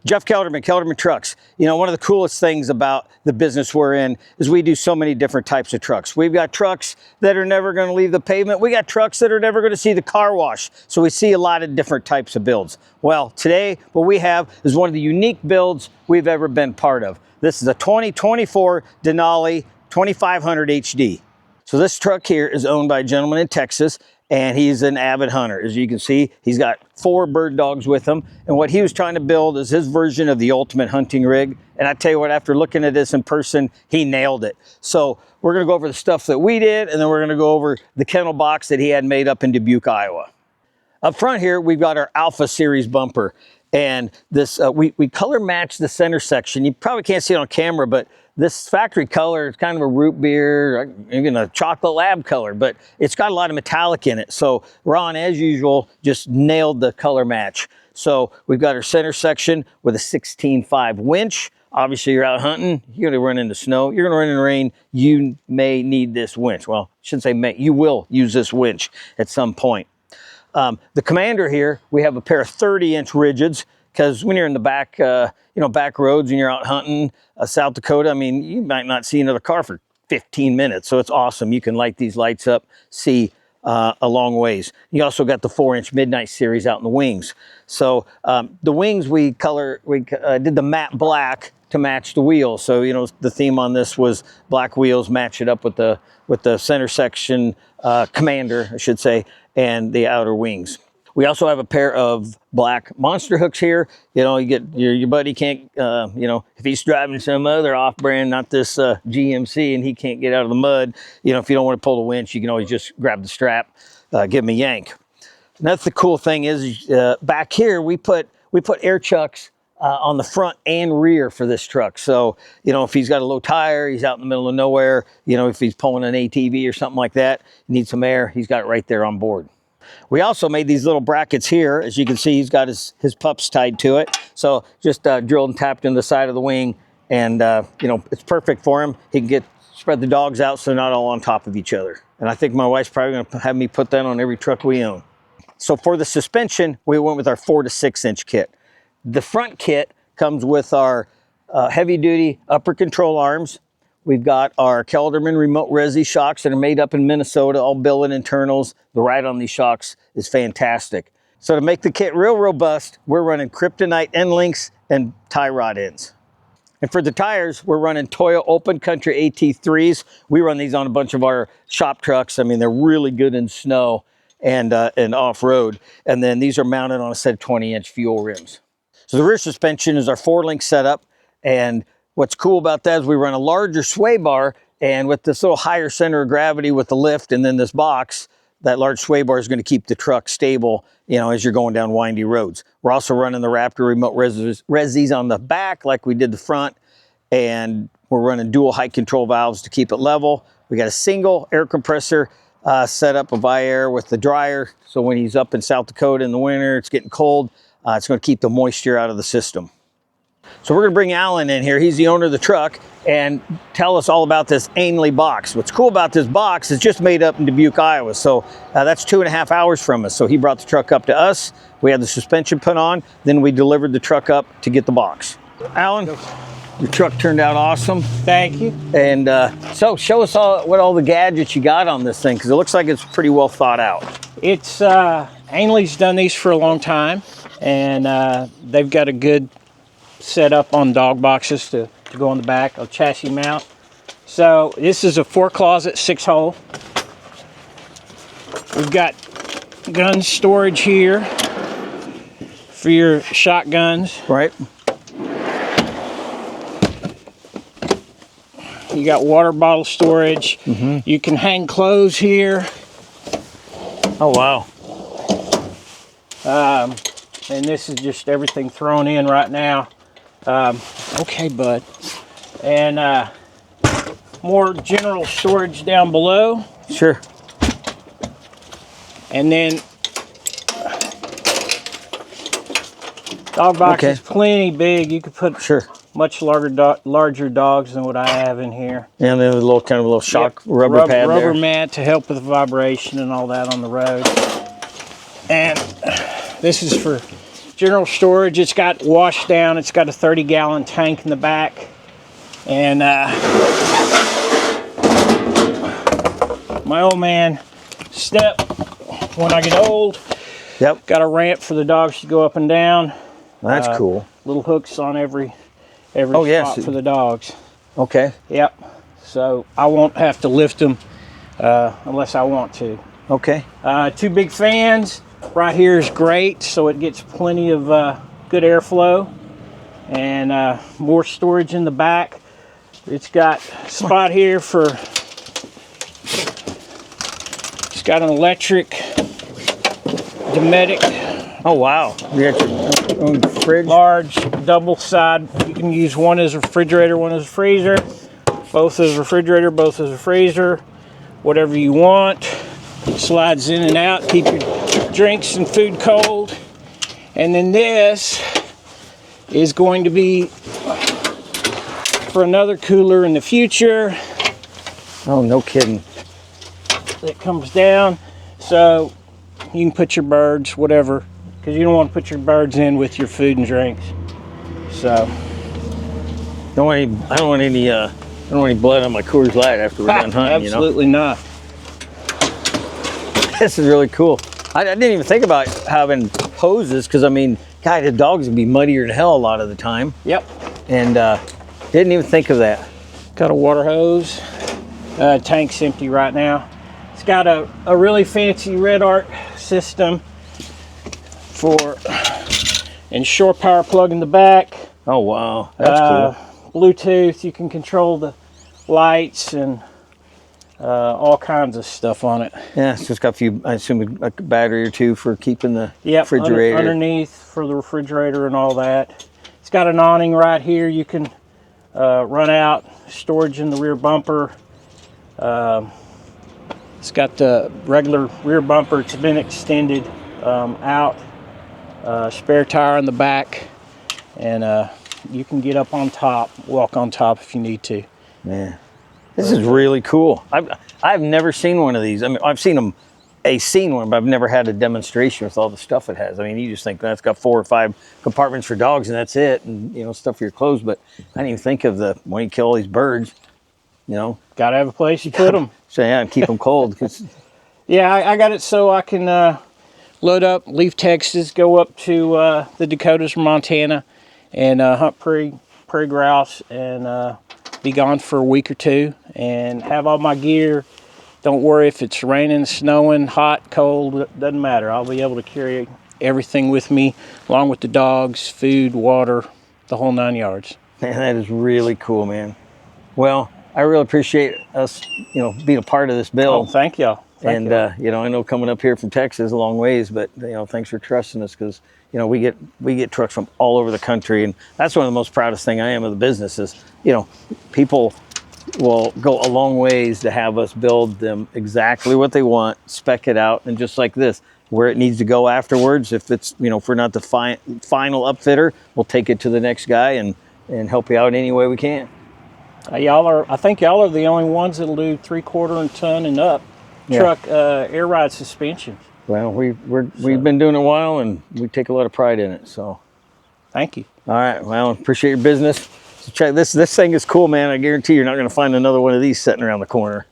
Jeff Kelderman, Kelderman Trucks. You know, one of the coolest things about the business we're in is we do so many different types of trucks. We've got trucks that are never going to leave the pavement. We got trucks that are never going to see the car wash. So we see a lot of different types of builds. Well, today what we have is one of the unique builds we've ever been part of. This is a 2024 Denali 2500 HD. So this truck here is owned by a gentleman in Texas, and he's an avid hunter. As you can see, he's got 4 bird dogs with him. And what he was trying to build is his version of the ultimate hunting rig. And I tell you what, after looking at this in person, he nailed it. So we're gonna go over the stuff that we did, and then we're gonna go over the kennel box that he had made up in Dubuque, Iowa. Up front here, we've got our Alpha Series bumper. And this, we color match the center section. You probably can't see it on camera, but this factory color is kind of a root beer, even a chocolate lab color, but it's got a lot of metallic in it. So Ron, as usual, just nailed the color match. So we've got our center section with a 16.5 winch. Obviously you're out hunting, you're gonna run into snow, you're gonna run into rain, you may need this winch. Well, I shouldn't say may, you will use this winch at some point. The Commander here, we have a pair of 30-inch rigids, because when you're in the back, back roads and you're out hunting, South Dakota, I mean, you might not see another car for 15 minutes. So it's awesome. You can light these lights up, see a long ways. You also got the 4-inch Midnight Series out in the wings. So the wings we did the matte black to match the wheels. So, you know, the theme on this was black wheels, match it up with the center section Commander, I should say, and the outer wings. We also have a pair of black monster hooks here. You know, you get your buddy can't, if he's driving some other off-brand, not this GMC, and he can't get out of the mud, you know, if you don't want to pull the winch, you can always just grab the strap, give him a yank. And that's the cool thing is back here, we put air chucks on the front and rear for this truck. So, you know, if he's got a low tire, he's out in the middle of nowhere, you know, if he's pulling an ATV or something like that, needs some air, he's got it right there on board. We also made these little brackets here. As you can see, he's got his pups tied to it. So just drilled and tapped in the side of the wing, and it's perfect for him. He can spread the dogs out so they're not all on top of each other. And I think my wife's probably gonna have me put that on every truck we own. So for the suspension, we went with our 4 to 6 inch kit. The front kit comes with our heavy duty upper control arms. We've got our Kelderman remote resi shocks that are made up in Minnesota, all billet internals. The ride on these shocks is fantastic. So to make the kit real robust, we're running kryptonite end links and tie rod ends. And for the tires, we're running Toyo Open Country AT3s. We run these on a bunch of our shop trucks. I mean, they're really good in snow and off-road. And then these are mounted on a set of 20-inch fuel rims. So the rear suspension is our 4-link setup, and what's cool about that is we run a larger sway bar, and with this little higher center of gravity with the lift and then this box, that large sway bar is going to keep the truck stable, you know, as you're going down windy roads. We're also running the Raptor remote resis on the back like we did the front, and we're running dual height control valves to keep it level. We got a single air compressor set up of air with the dryer, so when he's up in South Dakota in the winter, it's getting cold, it's going to keep the moisture out of the system. So we're going to bring Alan in here. He's the owner of the truck, and tell us all about this Ainley box. What's cool about this box is just made up in Dubuque, Iowa. So that's 2.5 hours from us. So he brought the truck up to us. We had the suspension put on. Then we delivered the truck up to get the box. Alan, your truck turned out awesome. Thank you. And so show us what all the gadgets you got on this thing, because it looks like it's pretty well thought out. It's Ainley's done these for a long time, and they've got a good set up on dog boxes to go on the back, a chassis mount. So this is a 4-closet 6-hole. We've got gun storage here for your shotguns. Right. You got water bottle storage. Mm-hmm. You can hang clothes here. Oh, wow. And this is just everything thrown in right now. Okay, bud. And more general storage down below. Sure. And then dog box is plenty big. You could put much larger dogs than what I have in here. And then a little kind of a little shock rubber pad there. Rubber mat to help with the vibration and all that on the road. And this is for general storage. It's got wash down. It's got a 30-gallon tank in the back. And my old man step when I get old. Yep. Got a ramp for the dogs to go up and down. That's cool. Little hooks on every Oh, yes. spot for the dogs. Okay. Yep. So I won't have to lift them unless I want to. Okay. 2 big fans. Right here is great, so it gets plenty of good airflow. And more storage in the back. It's got a spot here for, it's got an electric Dometic. Oh, wow. You got your own fridge? Large double side. You can use one as a refrigerator, one as a freezer. Both as a refrigerator, both as a freezer. Whatever you want. Slides in and out. Keep your drinks and food cold. And then this is going to be for another cooler in the future. Oh, no kidding. It comes down. So you can put your birds, whatever, because you don't want to put your birds in with your food and drinks. So I don't want any blood on my Coors Light after we're done hunting. Absolutely not. This is really cool. I didn't even think about having hoses because, I mean, God, the dogs would be muddier than hell a lot of the time. Yep. And didn't even think of that. Got a water hose. Tank's empty right now. It's got a really fancy Red Arc system for and shore power plug in the back. Oh, wow. That's cool. Bluetooth, you can control the lights and all kinds of stuff on it. Yeah, it's just got a few, I assume, a battery or two for keeping the refrigerator. Underneath for the refrigerator and all that. It's got an awning right here. You can run out, storage in the rear bumper. It's got the regular rear bumper. It's been extended out. Spare tire in the back. And you can get up on top, walk on top if you need to. Man, this is really cool. I've never seen one of these. I mean, I've seen one, but I've never had a demonstration with all the stuff it has. I mean, you just think that's got 4 or 5 compartments for dogs and that's it, and stuff for your clothes. But I didn't even think of when you kill all these birds. Gotta have a place you put them. So yeah, and keep them cold. Yeah, I got it so I can load up, leave Texas, go up to the Dakotas or Montana, and hunt prairie grouse, and be gone for a week or 2, and have all my gear. Don't worry if it's raining, snowing, hot, cold, it doesn't matter. I'll be able to carry everything with me, along with the dogs, food, water, the whole 9 yards. Man, that is really cool, man. Well, I really appreciate us, being a part of this build. Oh, thank y'all. I know coming up here from Texas a long ways, but thanks for trusting us, because we get trucks from all over the country, and that's one of the most proudest thing I am of the business is people will go a long ways to have us build them exactly what they want, spec it out, and just like this, where it needs to go afterwards. If it's if we're not the final upfitter, we'll take it to the next guy and help you out any way we can. I think y'all are the only ones that'll do 3/4 ton and up truck air ride suspension. Well, we've been doing it a while, and we take a lot of pride in it. So, thank you. All right. Well, appreciate your business. So check this. This thing is cool, man. I guarantee you're not going to find another one of these sitting around the corner.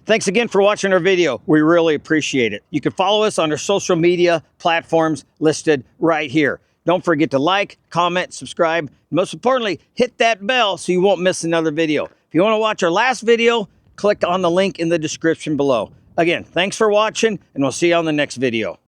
Thanks again for watching our video. We really appreciate it. You can follow us on our social media platforms listed right here. Don't forget to like, comment, subscribe. Most importantly, hit that bell so you won't miss another video. If you want to watch our last video, click on the link in the description below. Again, thanks for watching, and we'll see you on the next video.